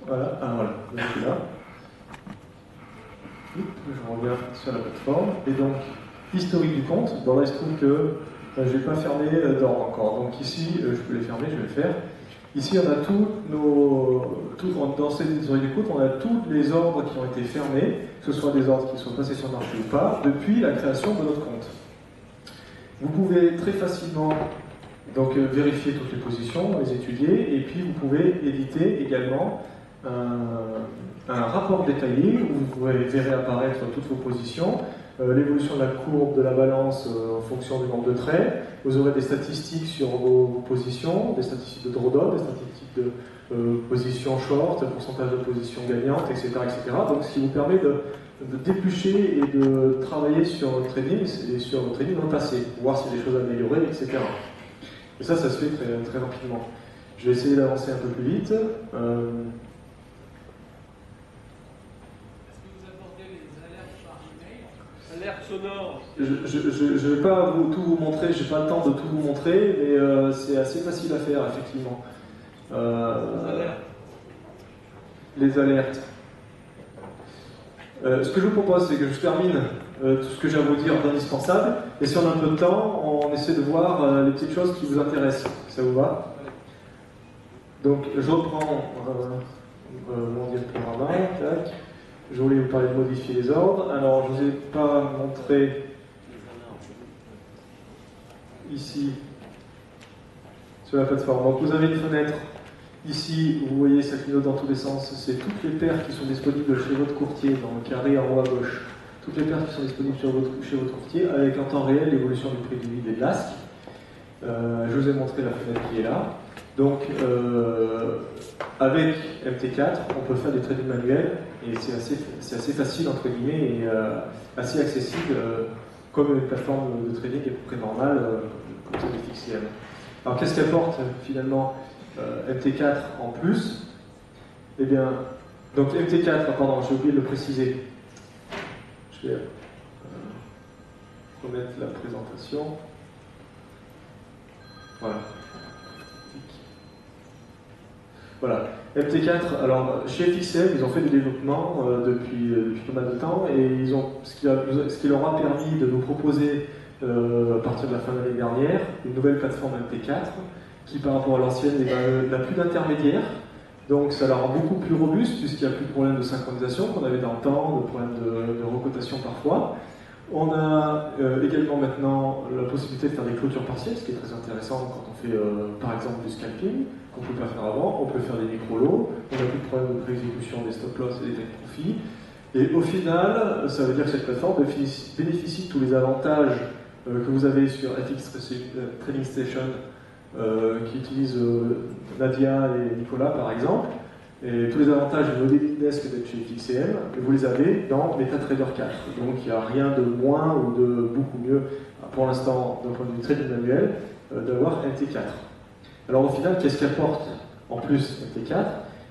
Voilà, voilà, je suis là. Je reviens sur la plateforme. Et donc, historique du compte. Bon, là, il se trouve que je ne vais pas fermer d'ordre encore. Donc ici, je peux les fermer, je vais le faire. Ici, on a dans cette historique du compte, on a tous les ordres qui ont été fermés, que ce soit des ordres qui sont passés sur le marché ou pas, depuis la création de notre compte. Vous pouvez très facilement donc, vérifier toutes les positions, les étudier, et puis vous pouvez éditer également un rapport détaillé où vous verrez apparaître toutes vos positions, l'évolution de la courbe de la balance en fonction du nombre de traits. Vous aurez des statistiques sur vos positions, des statistiques de drawdown, des statistiques de position short, pourcentage de position gagnante, etc., etc. Donc, ce qui vous permet de d'éplucher et de travailler sur le trading et sur le trading dans le passé, voir s'il y a des choses à améliorer, etc. Et ça se fait très, très rapidement. Je vais essayer d'avancer un peu plus vite. Est-ce que vous abordez les alertes par email? Alerte sonore. Je ne vais pas tout vous montrer, je n'ai pas le temps de tout vous montrer, mais c'est assez facile à faire, effectivement. Les alertes. Ce que je vous propose, c'est que je termine tout ce que j'ai à vous dire d'indispensable, et si on a un peu de temps, on essaie de voir les petites choses qui vous intéressent. Ça vous va? Donc, je reprends mon diaporama. Tac. Je voulais vous parler de modifier les ordres. Alors, je ne vous ai pas montré ici sur la plateforme. Donc, vous avez une fenêtre. Ici, vous voyez, ça clignote dans tous les sens. C'est toutes les paires qui sont disponibles chez votre courtier, dans le carré en haut à gauche. Toutes les paires qui sont disponibles chez votre courtier, avec en temps réel l'évolution du prix du vide et de l'ASC. Je vous ai montré la fenêtre qui est là. Donc, avec MT4, on peut faire du trading manuel, et c'est assez facile, entre guillemets, et assez accessible, comme une plateforme de trading à peu près normale, comme celle de FXCM. Alors, qu'est-ce qu'apporte finalement MT4 en plus? Eh bien, donc MT4, pardon, j'ai oublié de le préciser. Je vais remettre la présentation. Voilà. Voilà. MT4, alors chez FXCM, ils ont fait du développement depuis pas mal de temps, et ce qui leur a permis de nous proposer, à partir de la fin de l'année dernière, une nouvelle plateforme MT4 qui, par rapport à l'ancienne, n'a plus d'intermédiaire. Donc ça la rend beaucoup plus robuste, puisqu'il n'y a plus de problème de synchronisation qu'on avait dans le temps, de problème de recotation parfois. On a également maintenant la possibilité de faire des clôtures partielles, ce qui est très intéressant quand on fait par exemple du scalping, qu'on ne peut pas faire avant. On peut faire des micro-lots, on n'a plus de problème de exécution des stop-loss et des take profit. Et au final, ça veut dire que cette plateforme bénéficie de tous les avantages que vous avez sur FX Trading Station, qui utilise Nadia et Nicolas par exemple, et tous les avantages de Modeling-Desk d'être chez FXCM, vous les avez dans MetaTrader 4. Donc il n'y a rien de moins ou de beaucoup mieux, pour l'instant, d'un point de vue trading manuel, d'avoir MT4. Alors au final, qu'est-ce qu'apporte en plus MT4?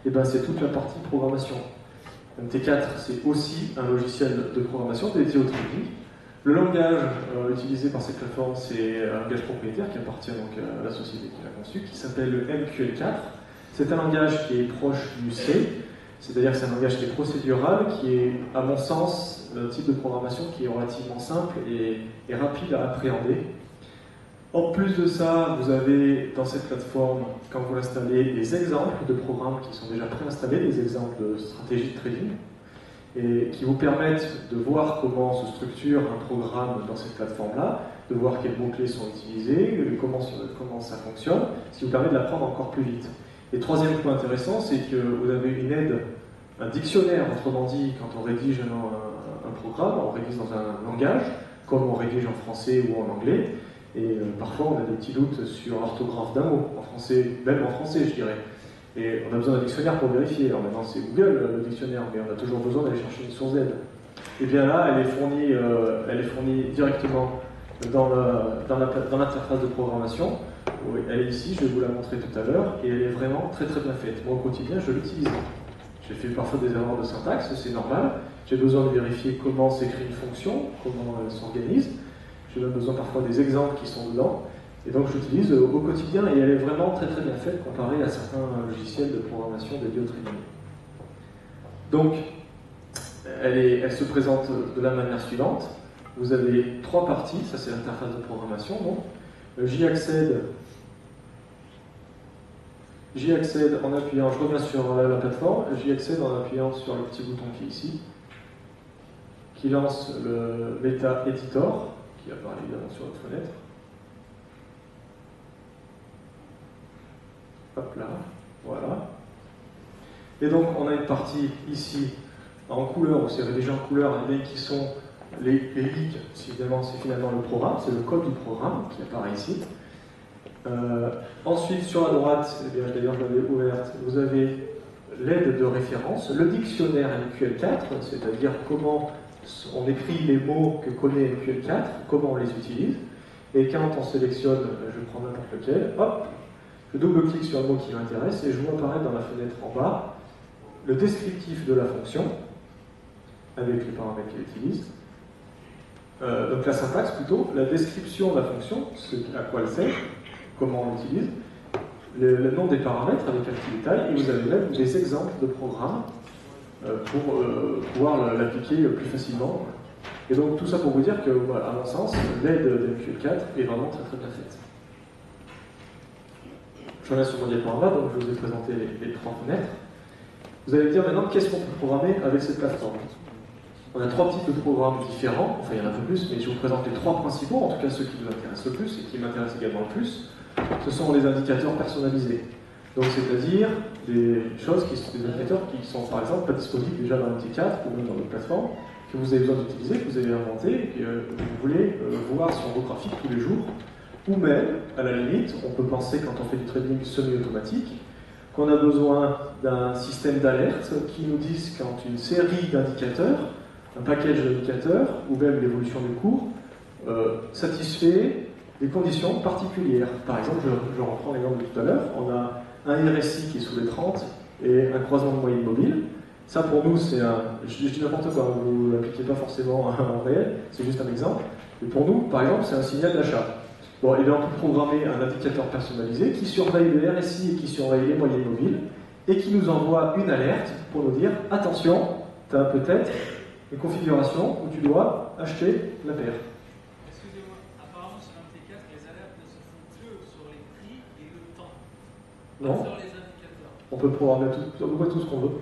Eh bien, c'est toute la partie programmation. MT4, c'est aussi un logiciel de programmation dédié au trading. Le langage utilisé par cette plateforme, c'est un langage propriétaire qui appartient donc à la société qui l'a conçu, qui s'appelle le MQL4. C'est un langage qui est proche du C, c'est-à-dire que c'est un langage qui est procédural, qui est, à mon sens, un type de programmation qui est relativement simple et rapide à appréhender. En plus de ça, vous avez dans cette plateforme, quand vous l'installez, des exemples de programmes qui sont déjà préinstallés, des exemples de stratégies de trading, et qui vous permettent de voir comment se structure un programme dans cette plateforme-là, de voir quels mots-clés sont utilisés, comment ça fonctionne, ce qui vous permet de l'apprendre encore plus vite. Et troisième point intéressant, c'est que vous avez une aide, un dictionnaire, autrement dit, quand on rédige un programme, on rédige dans un langage, comme on rédige en français ou en anglais, et parfois on a des petits doutes sur l'orthographe d'un mot, en français, même en français je dirais. Et on a besoin d'un dictionnaire pour vérifier. Alors maintenant c'est Google le dictionnaire, mais on a toujours besoin d'aller chercher une source d'aide. Et bien là, elle est fournie directement dans l'interface de programmation. Oui, elle est ici, je vais vous la montrer tout à l'heure, et elle est vraiment très très bien faite. Moi au quotidien, je l'utilise. J'ai fait parfois des erreurs de syntaxe, c'est normal. J'ai besoin de vérifier comment s'écrit une fonction, comment elle s'organise. J'ai même besoin parfois des exemples qui sont dedans. Et donc je l'utilise au quotidien, et elle est vraiment très très bien faite comparée à certains logiciels de programmation dédiés au trading. Donc, elle se présente de la manière suivante. Vous avez trois parties, ça c'est l'interface de programmation. Donc. J'y accède en appuyant, je reviens sur la plateforme, j'y accède en appuyant sur le petit bouton qui est ici, qui lance le Beta Editor, qui apparaît évidemment sur votre fenêtre. Hop là, voilà. Et donc on a une partie ici en couleur, où c'est rédigé en couleur, et qui sont les leaks, évidemment c'est finalement le programme, c'est le code du programme qui apparaît ici. Ensuite, sur la droite, d'ailleurs je l'avais ouverte, vous avez l'aide de référence, le dictionnaire MQL4, c'est-à-dire comment on écrit les mots que connaît MQL4, comment on les utilise, et quand on sélectionne, je prends n'importe lequel, hop, je double-clique sur le mot qui m'intéresse et je vois apparaître dans la fenêtre en bas le descriptif de la fonction, avec les paramètres qu'elle utilise. Donc la syntaxe plutôt, la description de la fonction, à quoi elle sert, comment on l'utilise, le nom des paramètres avec un petit détail, et vous avez même des exemples de programmes pour pouvoir l'appliquer plus facilement. Et donc tout ça pour vous dire que, voilà, à mon sens, l'aide de MQL4 est vraiment très très bien faite. Je reviens sur mon diaporama, donc je vous ai présenté les trois fenêtres. Vous allez me dire maintenant qu'est-ce qu'on peut programmer avec cette plateforme. On a trois types de programmes différents, enfin il y en a un peu plus, mais je vous présente les trois principaux, en tout cas ceux qui vous intéressent le plus et qui m'intéressent également le plus. Ce sont les indicateurs personnalisés. Donc c'est-à-dire des choses des indicateurs qui sont par exemple pas disponibles déjà dans MT4 ou même dans d'autres plateformes, que vous avez besoin d'utiliser, que vous avez inventé et que vous voulez voir sur vos graphiques tous les jours. Ou même, à la limite, on peut penser quand on fait du trading semi-automatique, qu'on a besoin d'un système d'alerte qui nous dise quand une série d'indicateurs, un package d'indicateurs, ou même l'évolution du cours, satisfait des conditions particulières. Par exemple, je reprends l'exemple de tout à l'heure, on a un RSI qui est sous les 30 et un croisement de moyenne mobile. Ça pour nous, c'est un... Je dis n'importe quoi, vous ne l'appliquez pas forcément en réel, c'est juste un exemple. Mais pour nous, par exemple, c'est un signal d'achat. Bon, et bien on peut programmer un indicateur personnalisé qui surveille le RSI et qui surveille les moyennes mobiles et qui nous envoie une alerte pour nous dire attention, tu as peut-être une configuration où tu dois acheter la paire. Excusez-moi, apparemment sur MT4, les alertes ne se font que sur les prix et le temps. Non. Sur les indicateurs. On peut programmer tout ce qu'on veut.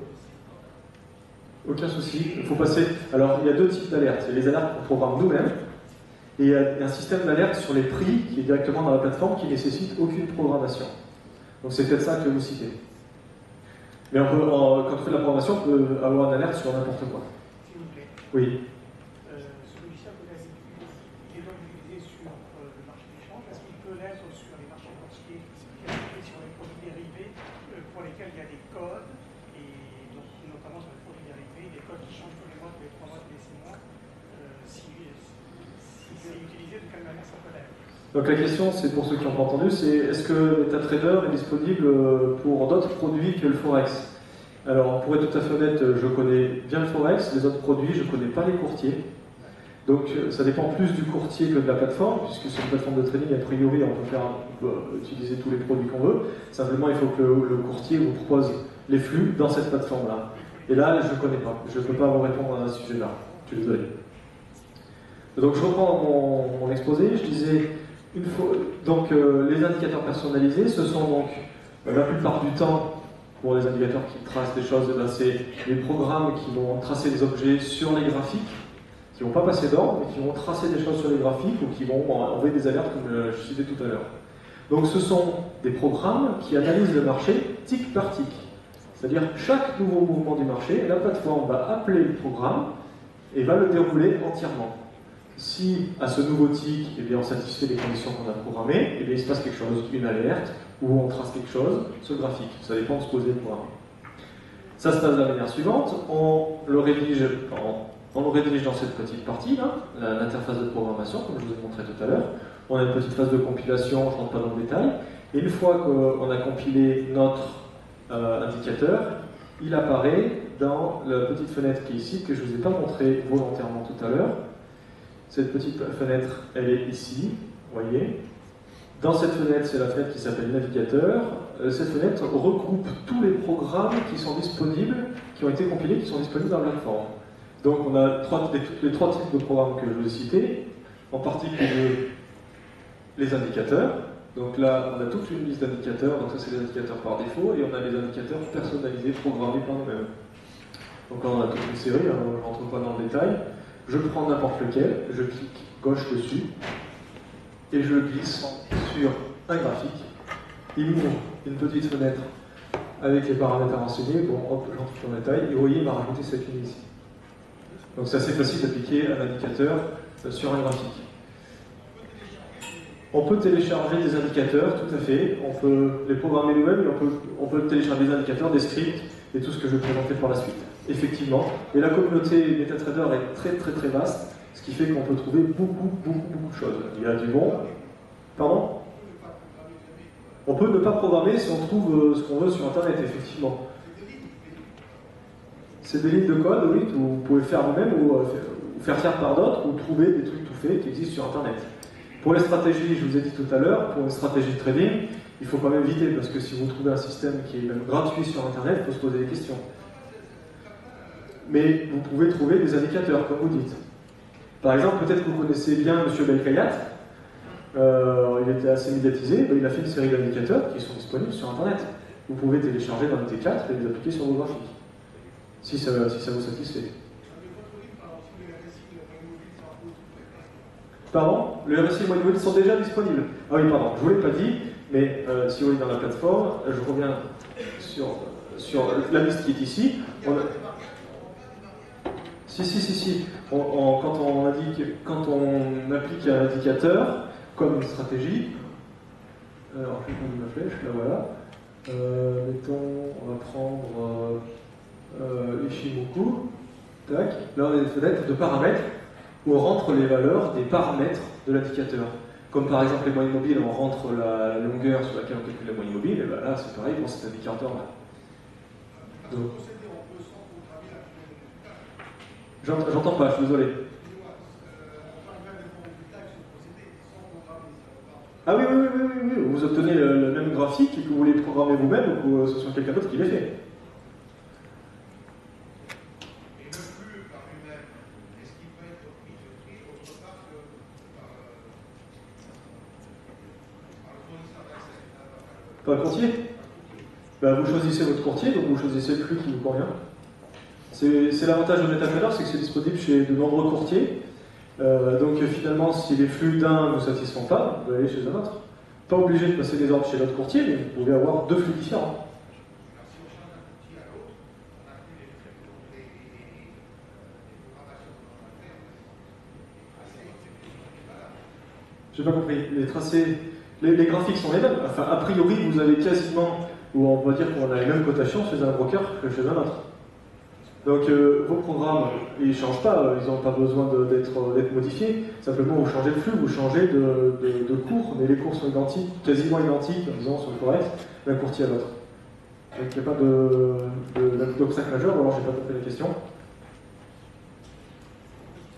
Aucun souci. Il faut passer. Alors, il y a deux types d'alertes. Il y a les alertes qu'on programme nous-mêmes. Et il y a un système d'alerte sur les prix qui est directement dans la plateforme qui ne nécessite aucune programmation. Donc c'est peut-être ça que vous citez. Mais quand on fait de la programmation, on peut avoir une alerte sur n'importe quoi. S'il vous plaît. Oui. Ce logiciel que vous avez utilisé, il est donc utilisé sur le marché des changes. Est-ce qu'il peut l'être sur les marchés boursiers, sur les produits dérivés pour lesquels il y a des codes, et donc, notamment sur les produits dérivés, des codes qui changent tous les mois, tous les 3 mois, tous les 6 mois. Si c'est utilisé, de quelle manière ça peut l'être? Donc la question, c'est pour ceux qui n'ont pas entendu, c'est est-ce que MetaTrader est disponible pour d'autres produits que le Forex? Alors pour être tout à fait honnête, je connais bien le Forex, les autres produits, je ne connais pas les courtiers. Donc ça dépend plus du courtier que de la plateforme, puisque sur une plateforme de trading, a priori, on peut utiliser tous les produits qu'on veut. Simplement, il faut que le courtier vous propose les flux dans cette plateforme-là. Et là, je ne connais pas. Je ne peux pas vous répondre à ce sujet-là. Je suis désolé. Donc je reprends mon exposé. Je disais, les indicateurs personnalisés, ce sont donc la plupart du temps, pour les indicateurs qui tracent des choses, c'est les programmes qui vont tracer des objets sur les graphiques, qui ne vont pas passer d'ordre, mais qui vont tracer des choses sur les graphiques ou qui vont envoyer des alertes comme je citais tout à l'heure. Donc ce sont des programmes qui analysent le marché tic par tic. C'est-à-dire chaque nouveau mouvement du marché, la plateforme va appeler le programme et va le dérouler entièrement. Si à ce nouveau tic, eh bien, on satisfait les conditions qu'on a programmées, eh bien, il se passe quelque chose, une alerte, ou on trace quelque chose sur le graphique. Ça dépend de ce poser le programme. Ça se passe de la manière suivante, on le rédige dans cette petite partie, là, l'interface de programmation, comme je vous ai montré tout à l'heure. On a une petite phase de compilation, je ne rentre pas dans le détail. Et une fois qu'on a compilé notre indicateur, il apparaît dans la petite fenêtre qui est ici, que je ne vous ai pas montré volontairement tout à l'heure. Cette petite fenêtre, elle est ici, vous voyez. Dans cette fenêtre, c'est la fenêtre qui s'appelle navigateur. cette fenêtre regroupe tous les programmes qui sont disponibles, qui ont été compilés, qui sont disponibles dans la plateforme. Donc on a les trois types de programmes que je vous ai cités, en particulier les indicateurs. Donc là, on a toute une liste d'indicateurs, donc ça c'est les indicateurs par défaut, et on a les indicateurs personnalisés, programmés par nous-mêmes. Donc là on a toute une série, hein, je ne rentre pas dans le détail. Je prends n'importe lequel, je clique gauche dessus, et je glisse sur un graphique. Il m'ouvre une petite fenêtre avec les paramètres à renseigner. Bon, hop, j'entre dans le détail, et vous voyez, il m'a rajouté cette ligne ici. Donc c'est assez facile d'appliquer un indicateur sur un graphique. On peut télécharger des indicateurs, tout à fait. On peut les programmer nous-mêmes, mais on peut télécharger des indicateurs, des scripts, et tout ce que je vais présenter par la suite. Effectivement. Et la communauté MetaTrader est très très très vaste, ce qui fait qu'on peut trouver beaucoup de choses. Il y a du bon. Pardon ? On peut ne pas programmer si on trouve ce qu'on veut sur Internet, effectivement. C'est des lignes de code, oui, que vous pouvez faire vous-même ou faire par d'autres, ou trouver des trucs tout faits qui existent sur Internet. Pour les stratégies, je vous ai dit tout à l'heure, pour une stratégie de trading, il faut quand même éviter, parce que si vous trouvez un système qui est même gratuit sur Internet, il faut se poser des questions. Mais vous pouvez trouver des indicateurs, comme vous dites. Par exemple, peut-être que vous connaissez bien M. Belkayat. Il était assez médiatisé, il a fait une série d'indicateurs qui sont disponibles sur Internet. Vous pouvez télécharger dans le T4 et les appliquer sur vos graphiques, si ça vous satisfait. Pardon? Les RSI mobiles sont déjà disponibles. Ah oui, pardon, je ne vous l'ai pas dit, mais si vous voyez dans la plateforme, je reviens sur la liste qui est ici. Si. Quand on applique un indicateur, comme une stratégie, alors je vais prendre ma flèche, là voilà. Mettons, on va prendre Ishimoku. Tac. Là on a des fenêtres de paramètres où on rentre les valeurs des paramètres de l'indicateur. Comme par exemple les moyennes mobiles, on rentre la longueur sur laquelle on calcule la moyenne mobile, et bien là c'est pareil pour cet indicateur-là. J'entends pas, je suis désolé. Ah oui, vous obtenez le même graphique et que vous voulez programmer vous-même ou que ce soit quelqu'un d'autre qui l'ait fait. Et le flux par lui-même, est-ce qu'il peut être pris autre part que par le fournisseur d'accès? Par le courtier? Vous choisissez votre courtier, donc vous choisissez le flux qui vous convient. C'est l'avantage de MetaTrader, c'est que c'est disponible chez de nombreux courtiers. Donc finalement, si les flux d'un ne vous satisfont pas, vous allez chez un autre. Pas obligé de passer des ordres chez l'autre courtier, mais vous pouvez avoir deux flux différents. J'ai pas compris. Les tracés, les graphiques sont les mêmes. Enfin, a priori, vous avez quasiment, ou on va dire qu'on a les mêmes cotations chez un broker que chez un autre. Donc vos programmes, ils ne changent pas, ils n'ont pas besoin d'être modifiés. Simplement, vous changez de flux, vous changez de cours, mais les cours sont identiques, quasiment identiques, disons, sur le Forex, d'un courtier à l'autre. Donc il n'y a pas d'obstacle majeur, ou alors j'ai pas compris la question.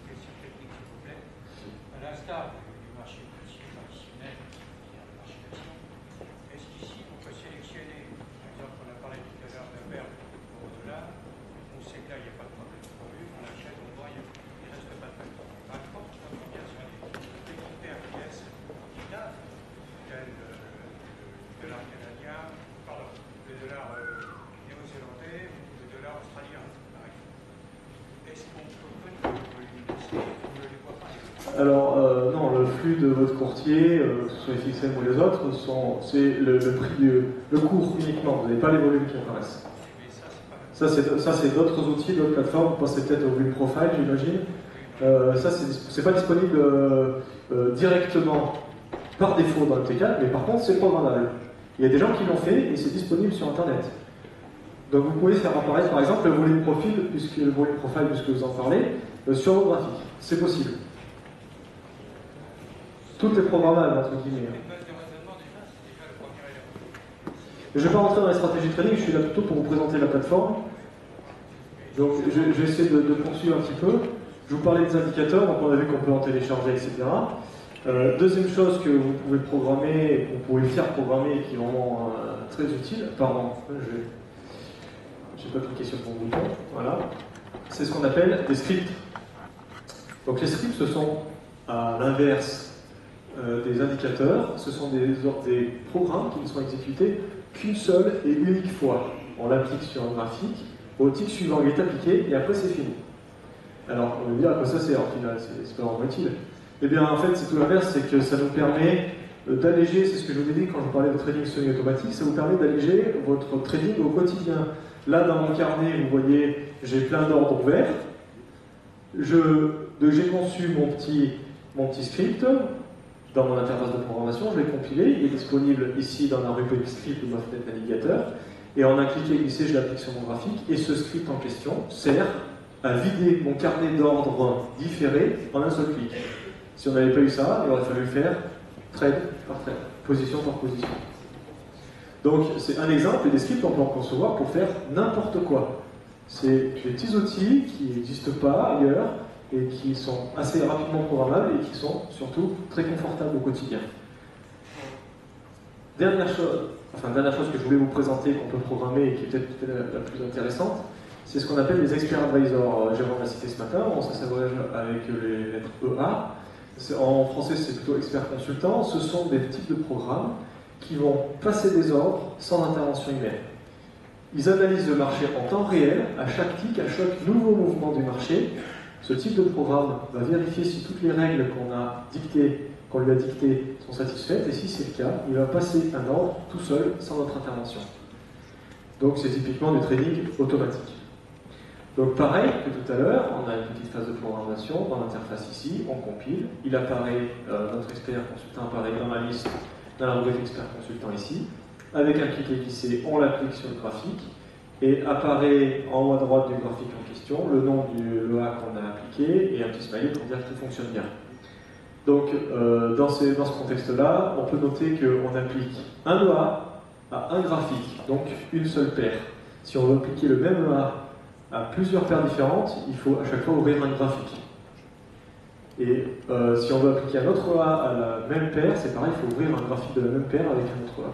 Question technique, s'il vous plaît. À l'instar du marché boursier traditionnel, qui est un marché d'action, est-ce qu'ici on peut sélectionner, par exemple, on a parlé tout à l'heure d'un verre au dollar, on sait que là il n'y a pas de problème pour lui, on l'achète, on voit, il ne reste pas de problème. Par contre, quand on vient sur des critères US qui datent, tel le dollar canadien, pardon, le dollar néo-zélandais ou le dollar australien, par exemple, est-ce qu'on peut connaître le volume de ces, on ne les voit pas? Alors, non, le flux de votre courtier, que ce soit FXM ou les autres, c'est le prix le cours uniquement, vous n'avez pas les volumes qui apparaissent. Ça, c'est d'autres outils, d'autres plateformes. Vous pensez peut-être au View Profile, j'imagine. Ça, c'est pas disponible directement par défaut dans le T4, mais par contre, c'est programmable. Il y a des gens qui l'ont fait et c'est disponible sur Internet. Donc, vous pouvez faire apparaître, par exemple, le volume profile, puisque vous en parlez, sur vos graphiques. C'est possible. Tout est programmable, entre guillemets. Je ne vais pas rentrer dans les stratégies de trading, je suis là plutôt pour vous présenter la plateforme. Donc je vais essayer de poursuivre un petit peu. Je vous parlais des indicateurs, donc on a vu qu'on peut en télécharger, etc. Deuxième chose que vous pouvez programmer, que vous pouvez faire programmer et qui est vraiment très utile, pardon, j'ai pas cliqué sur mon bouton, voilà, c'est ce qu'on appelle des scripts. Donc les scripts, ce sont à l'inverse des indicateurs, ce sont des programmes qui ne sont exécutés qu'une seule et unique fois. On l'applique sur un graphique, au tick suivant il est appliqué et après c'est fini. Alors on va dire à quoi ça sert au final, c'est pas vraiment utile. Eh bien en fait c'est tout l'inverse, c'est que ça nous permet d'alléger, c'est ce que je vous ai dit quand je vous parlais de trading semi-automatique, ça vous permet d'alléger votre trading au quotidien. Là dans mon carnet, vous voyez, j'ai plein d'ordres ouverts. J'ai conçu mon petit script dans mon interface de programmation, je l'ai compilé, il est disponible ici dans la rubrique script de ma fenêtre navigateur, et en un clic et glissé, je l'applique sur mon graphique, et ce script en question sert à vider mon carnet d'ordre différé en un seul clic. Si on n'avait pas eu ça, il aurait fallu faire trade par trade, position par position. Donc c'est un exemple, et des scripts on peut en concevoir pour faire n'importe quoi. C'est des petits outils qui n'existent pas ailleurs, et qui sont assez rapidement programmables et qui sont surtout très confortables au quotidien. Dernière chose que je voulais vous présenter qu'on peut programmer et qui est peut-être la plus intéressante, c'est ce qu'on appelle les expert advisors. Jérôme l'a cité ce matin, ça s'abrège avec les lettres EA. En français c'est plutôt expert consultant. Ce sont des types de programmes qui vont passer des ordres sans intervention humaine. Ils analysent le marché en temps réel, à chaque clic, à chaque nouveau mouvement du marché. Ce type de programme va vérifier si toutes les règles qu'on lui a dictées sont satisfaites, et si c'est le cas, il va passer un ordre tout seul, sans notre intervention. Donc c'est typiquement du trading automatique. Donc pareil que tout à l'heure, on a une petite phase de programmation dans l'interface ici, on compile, il apparaît, notre expert consultant apparaît dans ma liste, dans la rubrique expert consultant ici, avec un clic et glissé, on l'applique sur le graphique, et apparaît en haut à droite du graphique en question le nom du EA qu'on a appliqué et un petit smiley pour dire que tout fonctionne bien. Donc dans ce contexte-là, on peut noter qu'on applique un EA à un graphique, donc une seule paire. Si on veut appliquer le même EA à plusieurs paires différentes, il faut à chaque fois ouvrir un graphique. Et si on veut appliquer un autre EA à la même paire, c'est pareil, il faut ouvrir un graphique de la même paire avec un autre EA.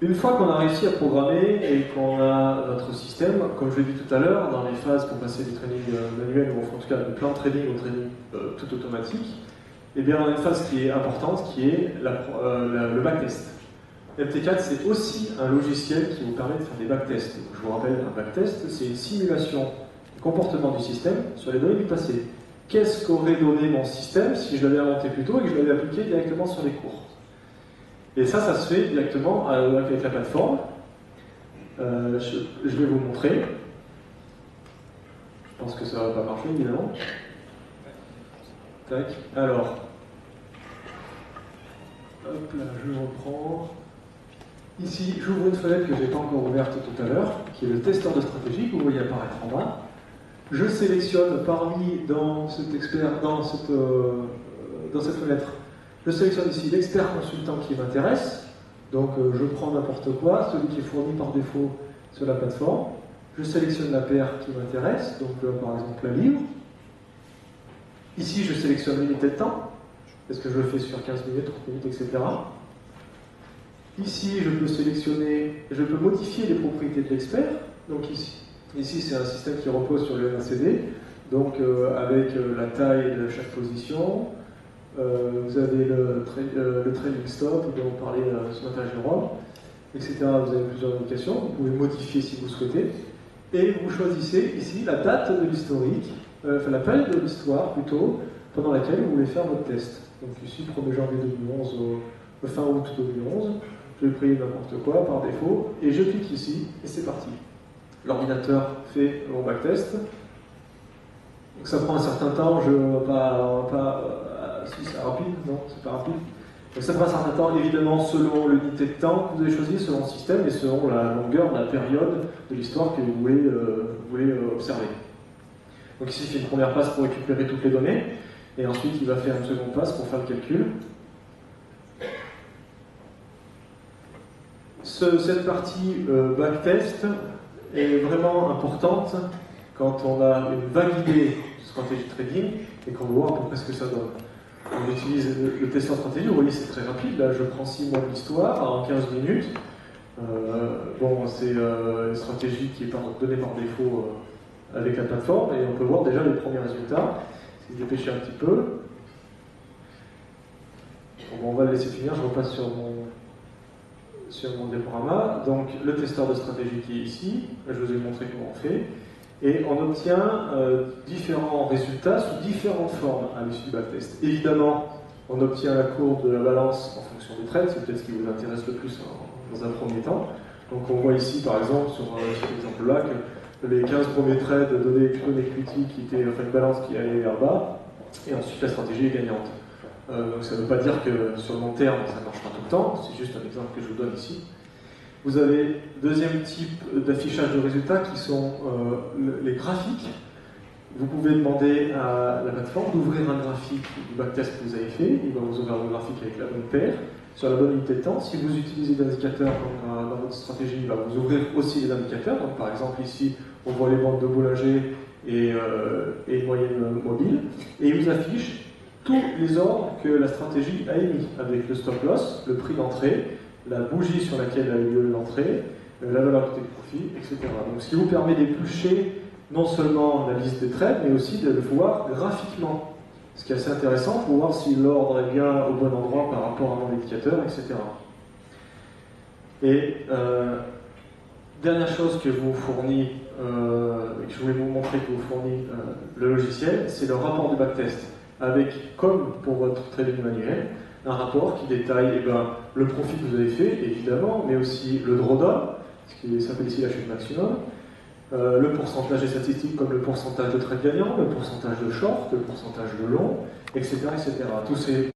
Une fois qu'on a réussi à programmer et qu'on a notre système, comme je l'ai dit tout à l'heure, dans les phases pour passer du trading manuel, ou en tout cas du plan de trading au trading tout automatique, eh bien on a une phase qui est importante, qui est le backtest. MT4, c'est aussi un logiciel qui vous permet de faire des backtests. Je vous rappelle, un backtest, c'est une simulation du comportement du système sur les données du passé. Qu'est-ce qu'aurait donné mon système si je l'avais inventé plus tôt et que je l'avais appliqué directement sur les cours? Et ça se fait directement avec la plateforme. Je vais vous montrer. Je pense que ça ne va pas marcher, évidemment. Tac. Alors, hop là, je reprends. Ici, j'ouvre une fenêtre que je n'ai pas encore ouverte tout à l'heure, qui est le testeur de stratégie que vous voyez apparaître en bas. Je sélectionne dans cette fenêtre, je sélectionne ici l'expert consultant qui m'intéresse. Donc je prends n'importe quoi, celui qui est fourni par défaut sur la plateforme. Je sélectionne la paire qui m'intéresse, donc par exemple la livre. Ici, je sélectionne l'unité de temps. Est-ce que je le fais sur 15 minutes, 30 minutes, etc. Ici, je peux modifier les propriétés de l'expert. Donc ici c'est un système qui repose sur le MACD, donc avec la taille de chaque position. Vous avez le trading stop dont on parlait ce matin, Jérôme, etc. Vous avez plusieurs indications. Vous pouvez modifier si vous souhaitez. Et vous choisissez ici la date de l'historique, la période de l'histoire plutôt, pendant laquelle vous voulez faire votre test. Donc ici, 1er janvier 2011 au fin août 2011. Je vais prier n'importe quoi par défaut, et je clique ici, et c'est parti. L'ordinateur fait mon backtest. Donc ça prend un certain temps, si c'est rapide, non, c'est pas rapide. Donc ça prend un certain temps, évidemment, selon l'unité de temps que vous avez choisi, selon le système, et selon la longueur, la période de l'histoire que vous voulez observer. Donc ici, il fait une première passe pour récupérer toutes les données, et ensuite il va faire une seconde passe pour faire le calcul. Cette partie backtest est vraiment importante quand on a une vague idée de stratégie trading et qu'on va voir à peu près ce que ça donne. On utilise le testeur stratégie, vous voyez c'est très rapide, là je prends 6 mois d'histoire en 15 minutes. Bon, c'est une stratégie qui est donnée par défaut avec la plateforme, et on peut voir déjà les premiers résultats. Si je dépêche un petit peu. Bon, on va le laisser finir, je repasse sur mon diaporama. Donc le testeur de stratégie qui est ici, je vous ai montré comment on fait, et on obtient différents résultats sous différentes formes à l'issue du backtest. Évidemment, on obtient la courbe de la balance en fonction des trades, c'est peut-être ce qui vous intéresse le plus dans un premier temps. Donc on voit ici par exemple sur cet exemple-là que les 15 premiers trades donnaient plutôt une equity qui était enfin une balance qui allait vers bas, et ensuite la stratégie est gagnante. Donc ça ne veut pas dire que sur le long terme ça marchera tout le temps, c'est juste un exemple que je vous donne ici. Vous avez deuxième type d'affichage de résultats qui sont les graphiques. Vous pouvez demander à la plateforme d'ouvrir un graphique du backtest que vous avez fait, il va vous ouvrir le graphique avec la bonne paire, sur la bonne unité de temps. Si vous utilisez des indicateurs dans votre stratégie, il va vous ouvrir aussi les indicateurs. Donc par exemple ici, on voit les bandes de Bollinger et une moyenne mobile, et il vous affiche tous les ordres que la stratégie a émis, avec le stop loss, le prix d'entrée, la bougie sur laquelle a eu lieu l'entrée, la valeur côté de profit, etc. Donc ce qui vous permet d'éplucher non seulement la liste des trades, mais aussi de le voir graphiquement. Ce qui est assez intéressant pour voir si l'ordre est bien au bon endroit par rapport à mon indicateur, etc. Et dernière chose que vous fournit, que je voulais vous montrer que vous fournit le logiciel, c'est le rapport de backtest, avec, comme pour votre trading manuel, un rapport qui détaille le profit que vous avez fait, évidemment, mais aussi le drawdown, ce qui s'appelle ici la chute maximum, le pourcentage des statistiques comme le pourcentage de trades gagnants, le pourcentage de short, le pourcentage de long, etc. etc. Tous ces